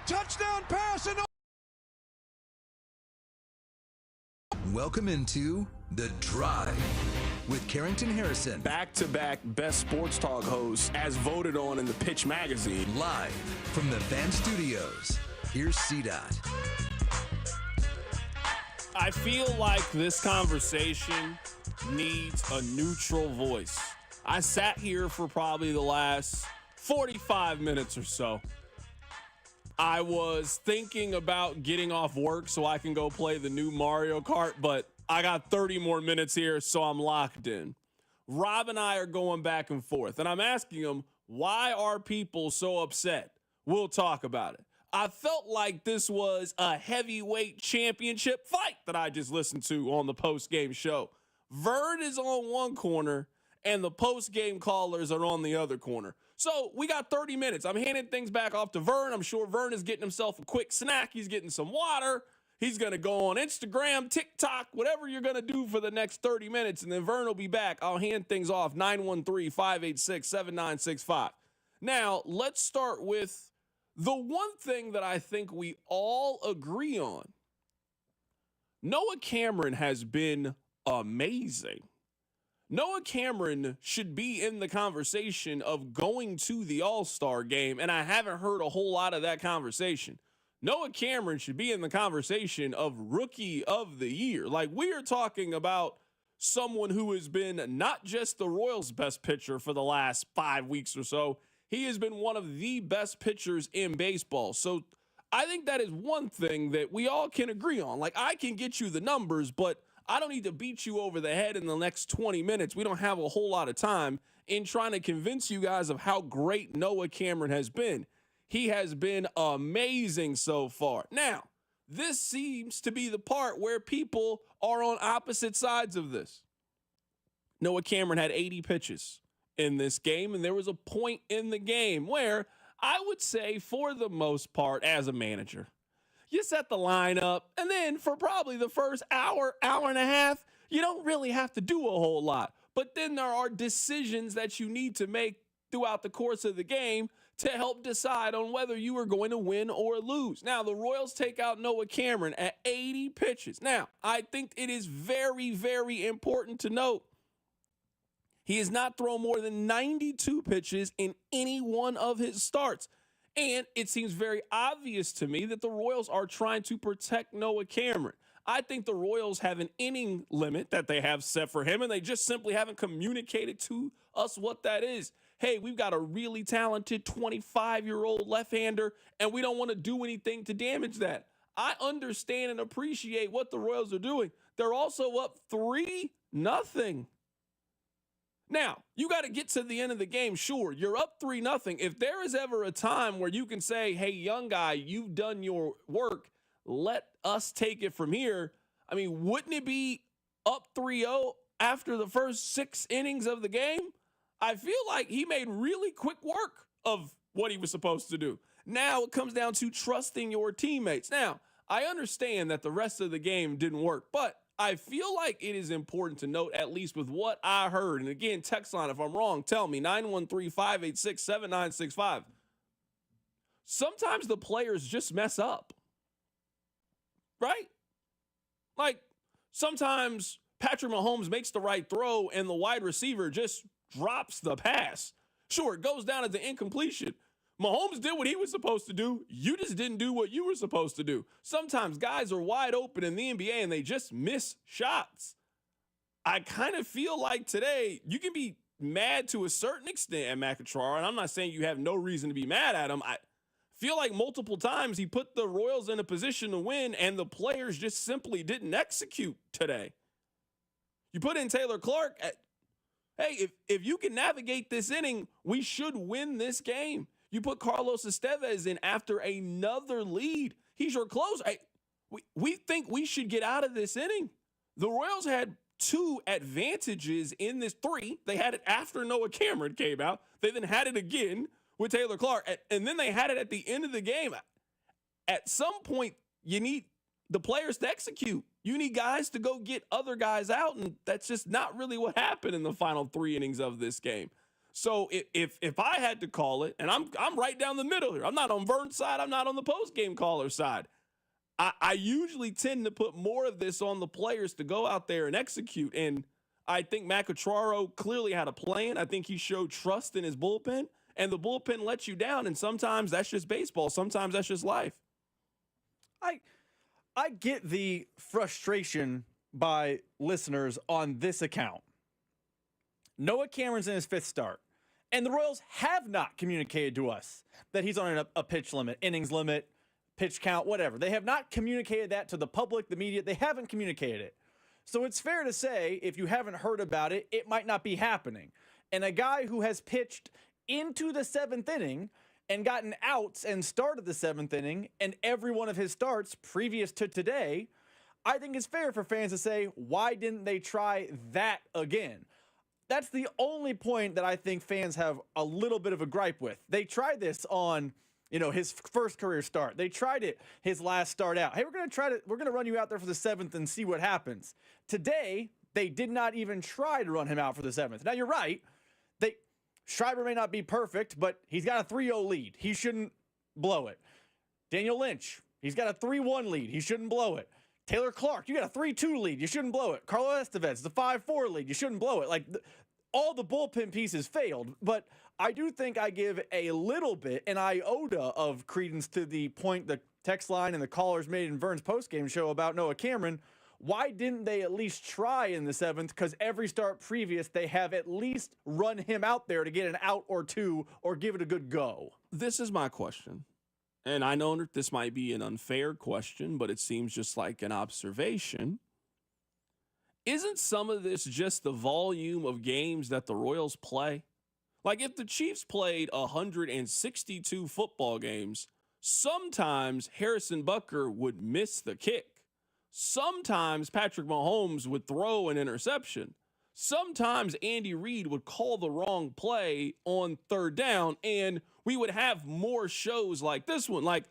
Touchdown pass and Welcome into The Drive with Carrington Harrison. Back-to-back best sports talk hosts as voted on in the Pitch magazine. Live from the Fan Studios. Here's CDOT. I feel like this conversation needs a neutral voice. I sat here for probably the last 45 minutes or so. I was thinking about getting off work so I can go play the new Mario Kart, but I got 30 more minutes here, so I'm locked in. Rob and I are going back and forth, and I'm asking him, why are people so upset? We'll talk about it. I felt like this was a heavyweight championship fight that I just listened to on the post-game show. Vern is on one corner, and the post-game callers are on the other corner. So we got 30 minutes. I'm handing things back off to Vern. I'm sure Vern is getting himself a quick snack. He's getting some water. He's going to go on Instagram, TikTok, whatever you're going to do for the next 30 minutes, and then Vern will be back. I'll hand things off, 913-586-7965. Now, let's start with the one thing that I think we all agree on. Noah Cameron has been amazing. Noah Cameron should be in the conversation of going to the All-Star game, and I haven't heard a whole lot of that conversation. Noah Cameron should be in the conversation of Rookie of the Year. Like, we are talking about someone who has been not just the Royals' best pitcher for the last 5 weeks or so. He has been one of the best pitchers in baseball. So I think that is one thing that we all can agree on. Like, I can get you the numbers, but I don't need to beat you over the head in the next 20 minutes. We don't have a whole lot of time in trying to convince you guys of how great Noah Cameron has been. He has been amazing so far. Now, this seems to be the part where people are on opposite sides of this. Noah Cameron had 80 pitches in this game, and there was a point in the game where I would say, for the most part, as a manager, you set the lineup, and then for probably the first hour and a half, you don't really have to do a whole lot. But then there are decisions that you need to make throughout the course of the game to help decide on whether you are going to win or lose. Now, the Royals take out Noah Cameron at 80 pitches. Now, I think it is very, very important to note he has not thrown more than 92 pitches in any one of his starts. And it seems very obvious to me that the Royals are trying to protect Noah Cameron. I think the Royals have an inning limit that they have set for him, and they just simply haven't communicated to us what that is. Hey, we've got a really talented 25-year-old left-hander, and we don't want to do anything to damage that. I understand and appreciate what the Royals are doing. They're also up 3-0. Now, you got to get to the end of the game. Sure, you're up 3-0. If there is ever a time where you can say, hey, young guy, you've done your work, let us take it from here. I mean, wouldn't it be up 3-0 after the first 6 innings of the game? I feel like he made really quick work of what he was supposed to do. Now it comes down to trusting your teammates. Now, I understand that the rest of the game didn't work, but I feel like it is important to note, at least with what I heard, and again, text line if I'm wrong, tell me, 913-586-7965. Sometimes the players just mess up, right? Like, sometimes Patrick Mahomes makes the right throw and the wide receiver just drops the pass. Sure, it goes down as an incompletion. Mahomes did what he was supposed to do. You just didn't do what you were supposed to do. Sometimes guys are wide open in the NBA and they just miss shots. I kind of feel like today you can be mad to a certain extent at McEnroe, and I'm not saying you have no reason to be mad at him. I feel like multiple times he put the Royals in a position to win, and the players just simply didn't execute today. You put in Taylor Clark. Hey, if you can navigate this inning, we should win this game. You put Carlos Estevez in after another lead. He's your closer. We think we should get out of this inning. The Royals had 2 advantages in this 3. They had it after Noah Cameron came out. They then had it again with Taylor Clark, and then they had it at the end of the game. At some point, you need the players to execute. You need guys to go get other guys out, and that's just not really what happened in the final 3 innings of this game. So if I had to call it, and I'm right down the middle here, I'm not on Vern's side, I'm not on the post game caller side. I usually tend to put more of this on the players to go out there and execute. And I think Macatraro clearly had a plan. I think he showed trust in his bullpen, and the bullpen lets you down. And sometimes that's just baseball. Sometimes that's just life. I get the frustration by listeners on this account. Noah Cameron's in his 5th start, and the Royals have not communicated to us that he's on a pitch limit, innings limit, pitch count, whatever. They have not communicated that to the public, the media. They haven't communicated it. So it's fair to say, if you haven't heard about it, it might not be happening. And a guy who has pitched into the 7th inning and gotten outs and started the 7th inning and every one of his starts previous to today, I think it's fair for fans to say, why didn't they try that again? That's the only point that I think fans have a little bit of a gripe with. They tried this on, his first career start. They tried it his last start out. Hey, we're going to run you out there for the 7th and see what happens. Today, they did not even try to run him out for the 7th. Now, you're right. Schreiber may not be perfect, but he's got a 3-0 lead. He shouldn't blow it. Daniel Lynch, he's got a 3-1 lead. He shouldn't blow it. Taylor Clark, you got a 3-2 lead. You shouldn't blow it. Carlos Estevez, the 5-4 lead. You shouldn't blow it. All the bullpen pieces failed, but I do think I give a little bit, an iota of credence to the point the text line and the callers made in Vern's postgame show about Noah Cameron. Why didn't they at least try in the 7th? Because every start previous, they have at least run him out there to get an out or two or give it a good go. This is my question. And I know that this might be an unfair question, but it seems just like an observation. Isn't some of this just the volume of games that the Royals play? Like if the Chiefs played 162 football games, sometimes Harrison Butker would miss the kick. Sometimes Patrick Mahomes would throw an interception. Sometimes Andy Reid would call the wrong play on 3rd down, and we would have more shows like this one.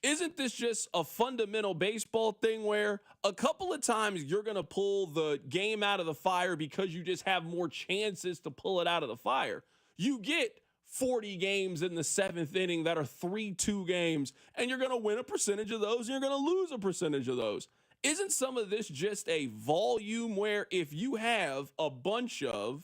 Isn't this just a fundamental baseball thing where a couple of times you're going to pull the game out of the fire because you just have more chances to pull it out of the fire? You get 40 games in the 7th inning that are 3-2 games, and you're going to win a percentage of those, and you're going to lose a percentage of those. Isn't some of this just a volume where if you have a bunch of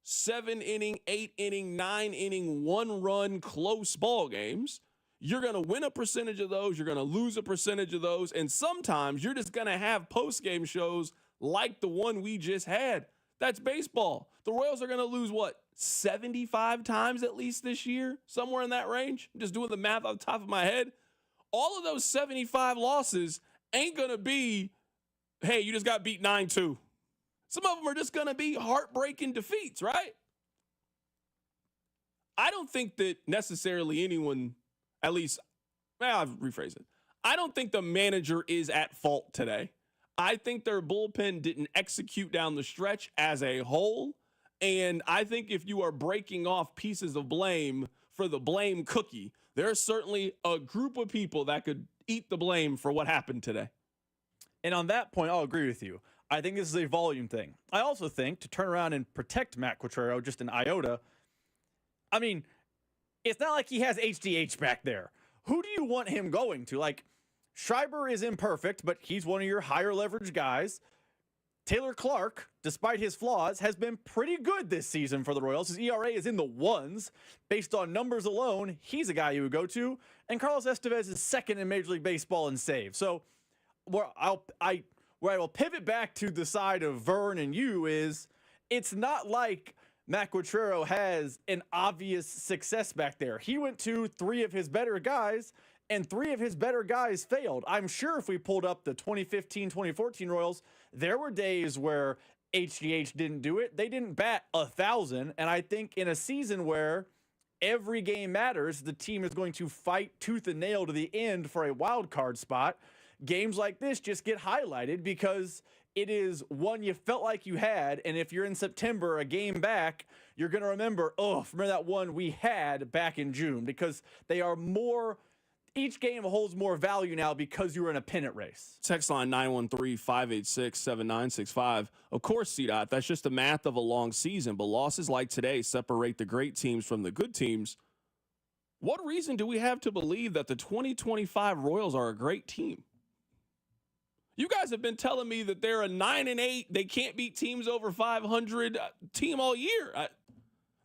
7-inning, 8-inning, 9-inning, 1-run close ball games, you're going to win a percentage of those, you're going to lose a percentage of those, and sometimes you're just going to have post-game shows like the one we just had. That's baseball. The Royals are going to lose, 75 times at least this year? Somewhere in that range? I'm just doing the math off the top of my head. All of those 75 losses ain't going to be, hey, you just got beat 9-2. Some of them are just going to be heartbreaking defeats, right? I don't think that necessarily anyone, at least, I'll rephrase it. I don't think the manager is at fault today. I think their bullpen didn't execute down the stretch as a whole. And I think if you are breaking off pieces of blame for the blame cookie, there's certainly a group of people that could eat the blame for what happened today. And on that point, I'll agree with you. I think this is a volume thing. I also think to turn around and protect Matt Quatraro just an iota, I mean, it's not like he has HDH back there. Who do you want him going to? Schreiber is imperfect, but he's one of your higher leverage guys. Taylor Clark, despite his flaws, has been pretty good this season for the Royals. His ERA is in the 1s. Based on numbers alone, he's a guy you would go to. And Carlos Estevez is second in Major League Baseball in saves. So where I will pivot back to the side of Vern and you is it's not like Matt Quatraro has an obvious success back there. He went to 3 of his better guys, and 3 of his better guys failed. I'm sure if we pulled up the 2015-2014 Royals, there were days where HGH didn't do it. They didn't bat 1,000, and I think in a season where every game matters, the team is going to fight tooth and nail to the end for a wild card spot. Games like this just get highlighted because it is one you felt like you had, and if you're in September, a game back, you're going to remember that one we had back in June, because they are more each game holds more value now because you're in a pennant race. Text line 913-586-7965. Of course, C-Dot, that's just the math of a long season, but losses like today separate the great teams from the good teams. What reason do we have to believe that the 2025 Royals are a great team? You guys have been telling me that they're a 9-8, they can't beat teams over 500 team all year.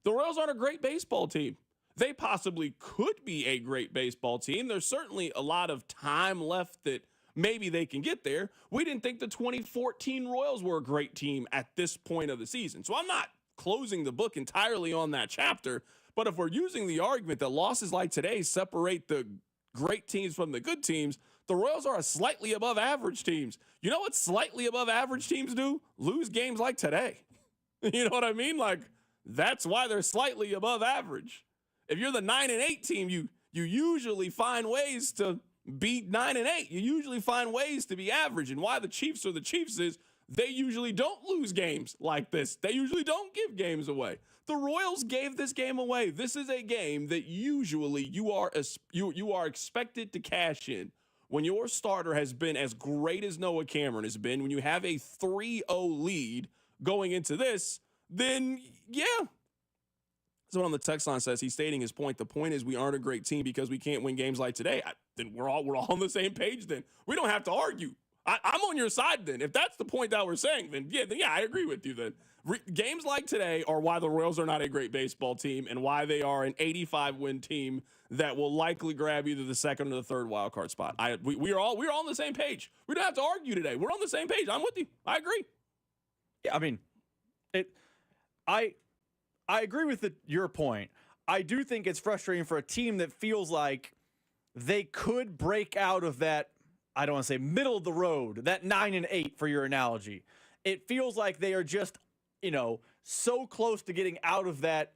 The Royals aren't a great baseball team. They possibly could be a great baseball team. There's certainly a lot of time left that maybe they can get there. We didn't think the 2014 Royals were a great team at this point of the season. So I'm not closing the book entirely on that chapter. But if we're using the argument that losses like today separate the great teams from the good teams, the Royals are a slightly above average teams. You know what slightly above average teams do? Lose games like today. You know what I mean? Like, that's why they're slightly above average. If you're the 9-8 team, you usually find ways to beat 9-8. You usually find ways to be average. And why the Chiefs are the Chiefs is they usually don't lose games like this. They usually don't give games away. The Royals gave this game away. This is a game that usually you are expected to cash in. When your starter has been as great as Noah Cameron has been, when you have a 3-0 lead going into this, then yeah. Someone on the text line says he's stating his point. The point is we aren't a great team because we can't win games like today. Then we're all on the same page. Then we don't have to argue. I'm on your side. Then if that's the point that we're saying, then yeah, I agree with you. Then games like today are why the Royals are not a great baseball team and why they are an 85-win team that will likely grab either the second or the third wild card spot. We're all on the same page. We don't have to argue today. We're on the same page. I'm with you. I agree. Yeah, I mean, I agree with your point. I do think it's frustrating for a team that feels like they could break out of that, I don't want to say middle of the road, that 9-8 for your analogy. It feels like they are just, so close to getting out of that,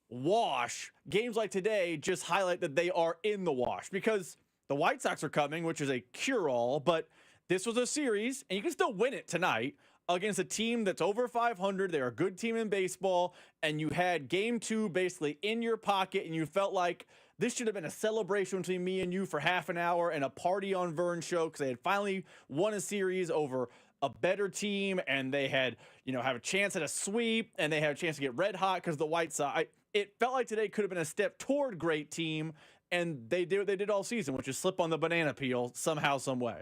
wash. Games like today just highlight that they are in the wash because the White Sox are coming, which is a cure-all, but this was a series, and you can still win it tonight against a team that's over 500. They're a good team in baseball, and you had game 2 basically in your pocket, and you felt like this should have been a celebration between me and you for half an hour and a party on Vern's show because they had finally won a series over a better team, and they had, have a chance at a sweep, and they had a chance to get red hot because the White Sox. It felt like today could have been a step toward great team, and they did what they did all season, which is slip on the banana peel somehow, some way.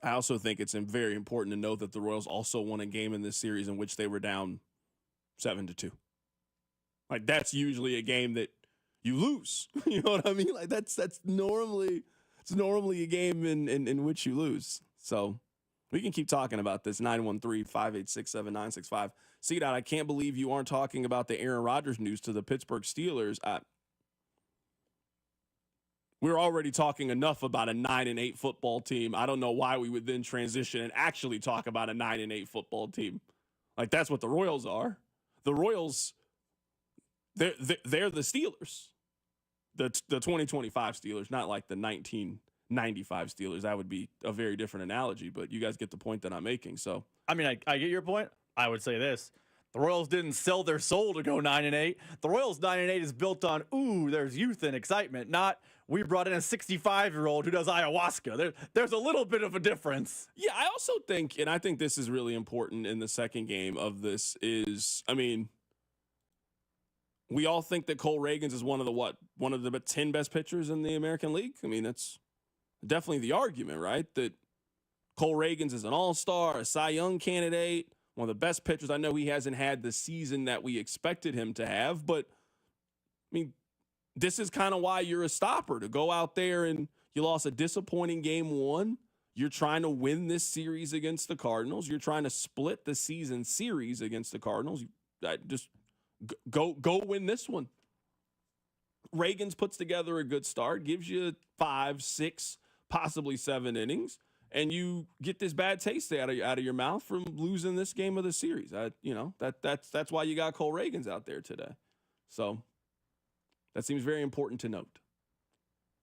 I also think it's very important to note that the Royals also won a game in this series in which they were down 7-2. Like, that's usually a game that you lose. You know what I mean? Like, it's normally a game in which you lose. So we can keep talking about this. 913-586-7965. C-Dot, I can't believe you aren't talking about the Aaron Rodgers news to the Pittsburgh Steelers. We're already talking enough about a 9-8 football team. I don't know why we would then transition and actually talk about a 9-8 football team. Like, that's what the Royals are. The Royals, they're the Steelers. The 2025 Steelers, not like the 1995 Steelers. That would be a very different analogy, but you guys get the point that I'm making. So, I mean, I get your point. I would say this. The Royals didn't sell their soul to go 9-8. The Royals 9-8 is built on, there's youth and excitement, not we brought in a 65-year-old who does ayahuasca. There's a little bit of a difference. Yeah, I also think, and I think this is really important in the second game of this is, I mean, we all think that Cole Reagans is one of the 10 best pitchers in the American League. I mean, that's definitely the argument, right? That Cole Reagans is an all-star, a Cy Young candidate, one of the best pitchers. I know he hasn't had the season that we expected him to have, but I mean, this is kind of why you're a stopper, to go out there and you lost a disappointing game 1. You're trying to win this series against the Cardinals. You're trying to split the season series against the Cardinals. Just go win this one. Reagans puts together a good start, gives you 5, 6, possibly 7 innings, and you get this bad taste out of your mouth from losing this game of the series. That's why you got Cole Reagans out there today. So that seems very important to note.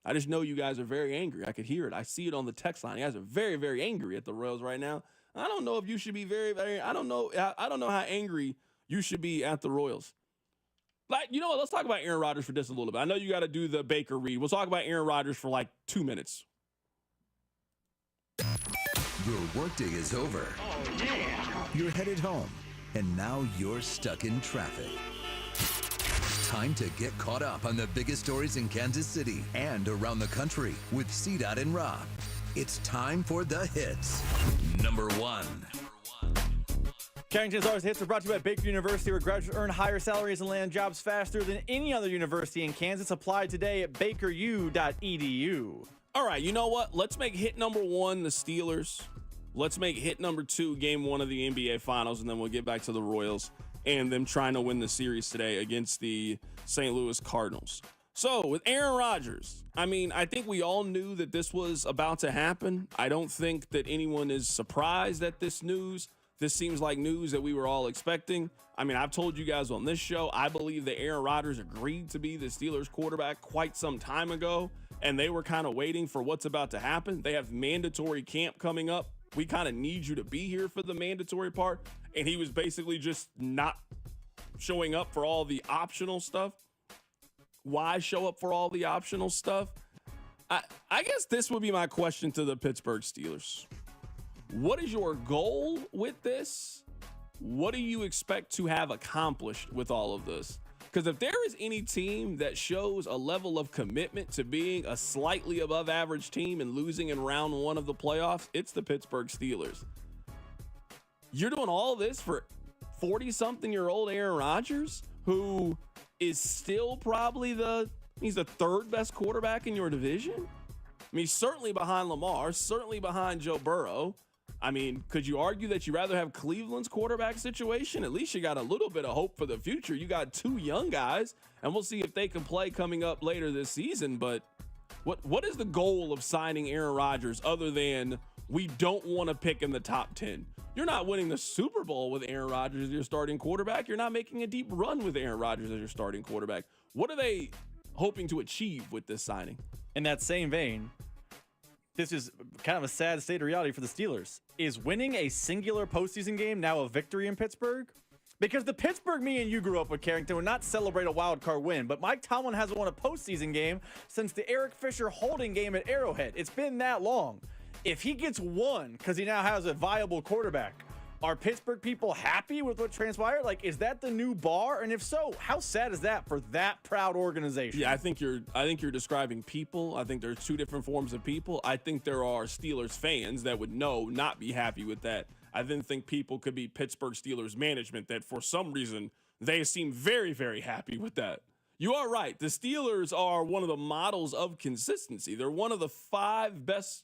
I just know you guys are very angry. I could hear it. I see it on the text line. You guys are very, very angry at the Royals right now. I don't know if you should be very, very. I don't know how angry you should be at the Royals. Like, you know what? Let's talk about Aaron Rodgers for just a little bit. I know you got to do the Baker read. We'll talk about Aaron Rodgers for like 2 minutes. Your workday is over. Oh, yeah. You're headed home, and now you're stuck in traffic. Time to get caught up on the biggest stories in Kansas City and around the country with CDOT and Rob. It's time for the hits. Number 1. Carrington's Ours Hits are brought to you by Baker University, where graduates earn higher salaries and land jobs faster than any other university in Kansas. Apply today at bakeru.edu. All right, you know what? Let's make hit number 1 the Steelers. Let's make hit number 2 game 1 of the NBA Finals, and then we'll get back to the Royals and them trying to win the series today against the St. Louis Cardinals. So, with Aaron Rodgers, I mean, I think we all knew that this was about to happen. I don't think that anyone is surprised at this news. This seems like news that we were all expecting. I mean, I've told you guys on this show, I believe that Aaron Rodgers agreed to be the Steelers quarterback quite some time ago, and they were kind of waiting for what's about to happen. They have mandatory camp coming up. We kind of need you to be here for the mandatory part. And he was basically just not showing up for all the optional stuff. Why show up for all the optional stuff? I guess this would be my question to the Pittsburgh Steelers. What is your goal with this? What do you expect to have accomplished with all of this? Because if there is any team that shows a level of commitment to being a slightly above average team and losing in round 1 of the playoffs, it's the Pittsburgh Steelers. You're doing all this for 40-something-year-old Aaron Rodgers, who is still probably he's the 3rd best quarterback in your division. I mean, certainly behind Lamar, certainly behind Joe Burrow. I mean, could you argue that you'd rather have Cleveland's quarterback situation? At least you got a little bit of hope for the future. You got 2 young guys, and we'll see if they can play coming up later this season. But what is the goal of signing Aaron Rodgers other than we don't want to pick in the top 10? You're not winning the Super Bowl with Aaron Rodgers as your starting quarterback. You're not making a deep run with Aaron Rodgers as your starting quarterback. What are they hoping to achieve with this signing? In that same vein, this is kind of a sad state of reality for the Steelers. Is winning a singular postseason game now a victory in Pittsburgh? Because the Pittsburgh me and you grew up with, Carrington, would not celebrate a wild card win, but Mike Tomlin hasn't won a postseason game since the Eric Fisher holding game at Arrowhead. It's been that long. If he gets one because he now has a viable quarterback, are Pittsburgh people happy with what transpired? Like, is that the new bar? And if so, how sad is that for that proud organization? Yeah, I think you're describing people. I think there's 2 different forms of people. I think there are Steelers fans that would not be happy with that. I then think people could be Pittsburgh Steelers management that for some reason they seem very, very happy with that. You are right. The Steelers are one of the models of consistency. They're one of the 5 best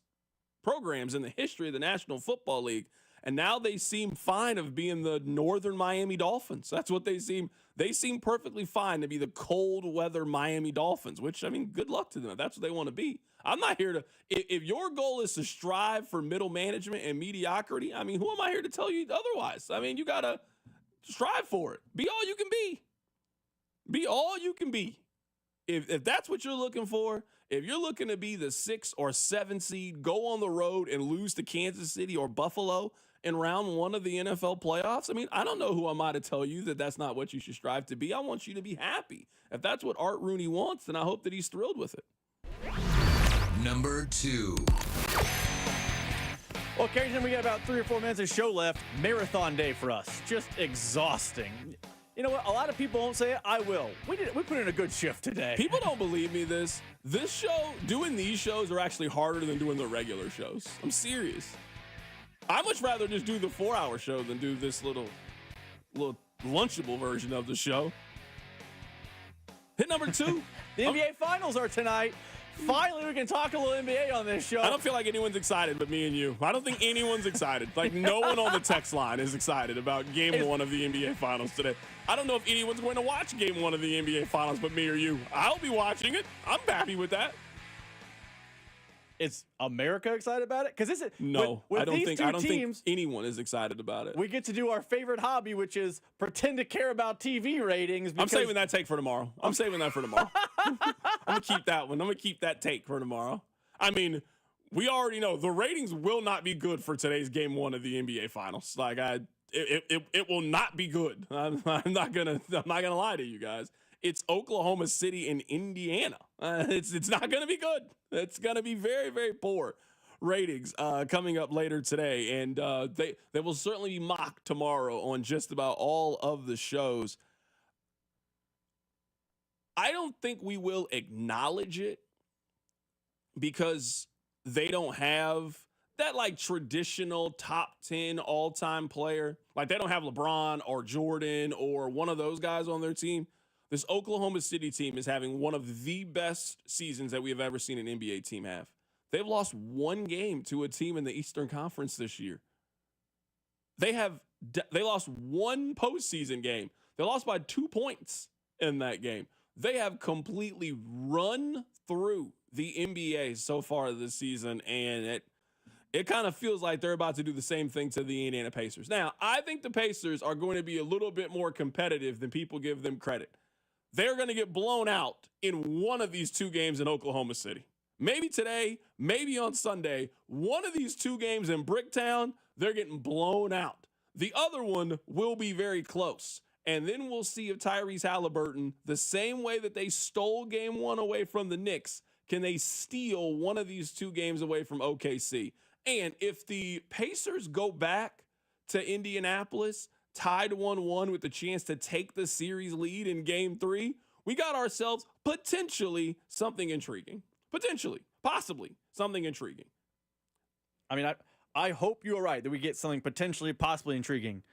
programs in the history of the National Football League. And now they seem fine of being the Northern Miami Dolphins. That's what they seem. They seem perfectly fine to be the cold weather Miami Dolphins, which, I mean, good luck to them if that's what they want to be. I'm not here to, if your goal is to strive for middle management and mediocrity, I mean, who am I here to tell you otherwise? I mean, you got to strive for it. Be all you can be. Be all you can be. If that's what you're looking for, if you're looking to be the 6 or 7 seed, go on the road and lose to Kansas City or Buffalo in round 1 of the NFL playoffs, I mean, I don't know who am I to tell you that that's not what you should strive to be. I want you to be happy. If that's what Art Rooney wants, then I hope that he's thrilled with it. Number 2. Well, Carrington, we got about 3 or 4 minutes of show left. Marathon day for us. Just exhausting. You know what? A lot of people won't say it. I will. We put in a good shift today. People don't believe me this show, doing these shows are actually harder than doing the regular shows. I'm serious. I'd much rather just do the 4-hour show than do this little lunchable version of the show. Hit number 2. The NBA Finals are tonight. Finally, we can talk a little NBA on this show. I don't feel like anyone's excited but me and you. I don't think anyone's excited. Like, no one on the text line is excited about Game 1 of the NBA Finals today. I don't know if anyone's going to watch Game 1 of the NBA Finals but me or you. I'll be watching it. I'm happy with that. Is America excited about it? Because this is no. with I don't these think anyone is excited about it. We get to do our favorite hobby, which is pretend to care about TV ratings. I'm saving that take for tomorrow. I'm saving that for tomorrow. I'm gonna keep that one. I'm gonna keep that take for tomorrow. I mean, we already know the ratings will not be good for today's Game 1 of the NBA Finals. Like it will not be good. I'm not gonna lie to you guys. It's Oklahoma City and Indiana. It's not going to be good. It's going to be very, very poor ratings coming up later today. And they will certainly be mocked tomorrow on just about all of the shows. I don't think we will acknowledge it because they don't have that like traditional top 10 all-time player. Like they don't have LeBron or Jordan or one of those guys on their team. This Oklahoma City team is having one of the best seasons that we have ever seen an NBA team have. They've lost one game to a team in the Eastern Conference this year. They lost one postseason game. They lost by 2 points in that game. They have completely run through the NBA so far this season, and it kind of feels like they're about to do the same thing to the Indiana Pacers. Now, I think the Pacers are going to be a little bit more competitive than people give them credit. They're going to get blown out in one of these two games in Oklahoma City. Maybe today, maybe on Sunday. One of these two games in Bricktown, they're getting blown out. The other one will be very close. And then we'll see if Tyrese Halliburton, the same way that they stole game one away from the Knicks, can they steal one of these two games away from OKC? And if the Pacers go back to Indianapolis, tied 1-1 with the chance to take the series lead in game 3, we got ourselves potentially something intriguing. Potentially, possibly something intriguing. I mean, I hope you're right that we get something potentially, possibly intriguing.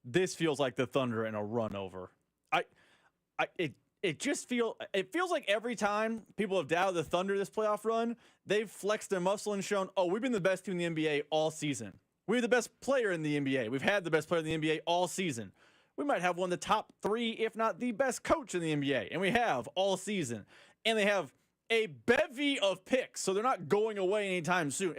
This feels like the Thunder in a run over. It feels like every time people have doubted the Thunder this playoff run, they've flexed their muscle and shown, oh, we've been the best team in the NBA all season. We're the best player in the NBA. We've had the best player in the NBA all season. We might have one of the top 3, if not the best coach in the NBA, and we have all season. And they have a bevy of picks, so they're not going away anytime soon.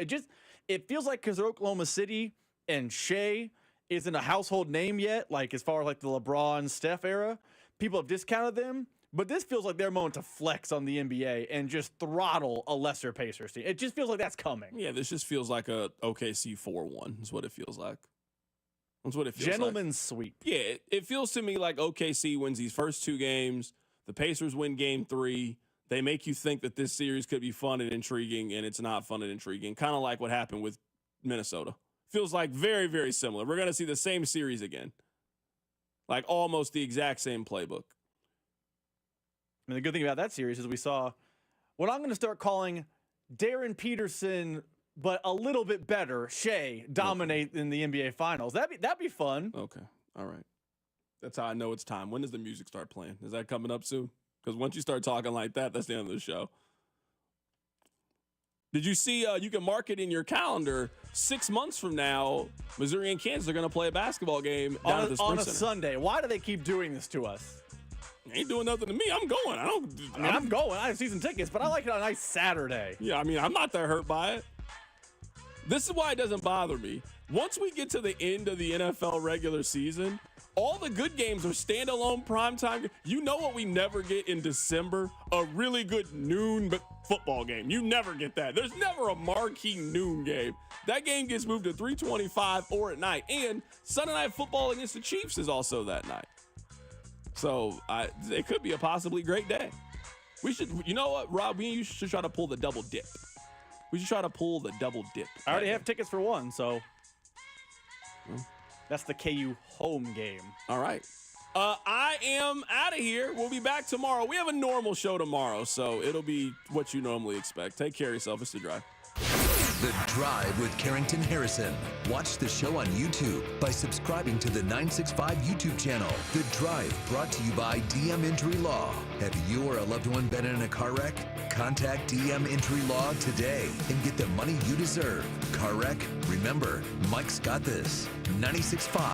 It feels like because they're Oklahoma City and Shea isn't a household name yet, like as far as like the LeBron, Steph era, people have discounted them. But this feels like their moment to flex on the NBA and just throttle a lesser Pacers team. It just feels like that's coming. Yeah, this just feels like a OKC 4-1 is what it feels like. That's what it feels Gentleman's sweep. Yeah, it feels to me like OKC wins these first 2 games. The Pacers win game 3. They make you think that this series could be fun and intriguing, and it's not fun and intriguing. Kind of like what happened with Minnesota. Feels like very, very similar. We're going to see the same series again. Like almost the exact same playbook. I mean, the good thing about that series is we saw what I'm going to start calling Darren Peterson, but a little bit better, Shea, dominate in the NBA Finals. That'd be fun. Okay. All right. That's how I know it's time. When does the music start playing? Is that coming up soon? Because once you start talking like that, that's the end of the show. Did you see, you can mark it in your calendar, 6 months from now, Missouri and Kansas are going to play a basketball game down at the Sprint on a Center. Sunday. Why do they keep doing this to us? Ain't doing nothing to me. I'm going. I'm going. I have season tickets, but I like it on a nice Saturday. Yeah, I mean, I'm not that hurt by it. This is why it doesn't bother me. Once we get to the end of the NFL regular season, all the good games are standalone primetime. You know what we never get in December? A really good noon football game. You never get that. There's never a marquee noon game. That game gets moved to 3:25 or at night. And Sunday Night Football against the Chiefs is also that night. So it could be a possibly great day. We should, you know what, Rob? Me and you should try to pull the double dip. We should try to pull the double dip. I already have tickets for one, so that's the KU home game. All right. I am out of here. We'll be back tomorrow. We have a normal show tomorrow, so it'll be what you normally expect. Take care of yourself. It's The Drive. The Drive with Carrington Harrison. Watch the show on YouTube by subscribing to the 965 YouTube channel. The Drive, brought to you by DM Injury Law. Have you or a loved one been in a car wreck? Contact DM Injury Law today and get the money you deserve. Car wreck? Remember, Mike's got this. 965.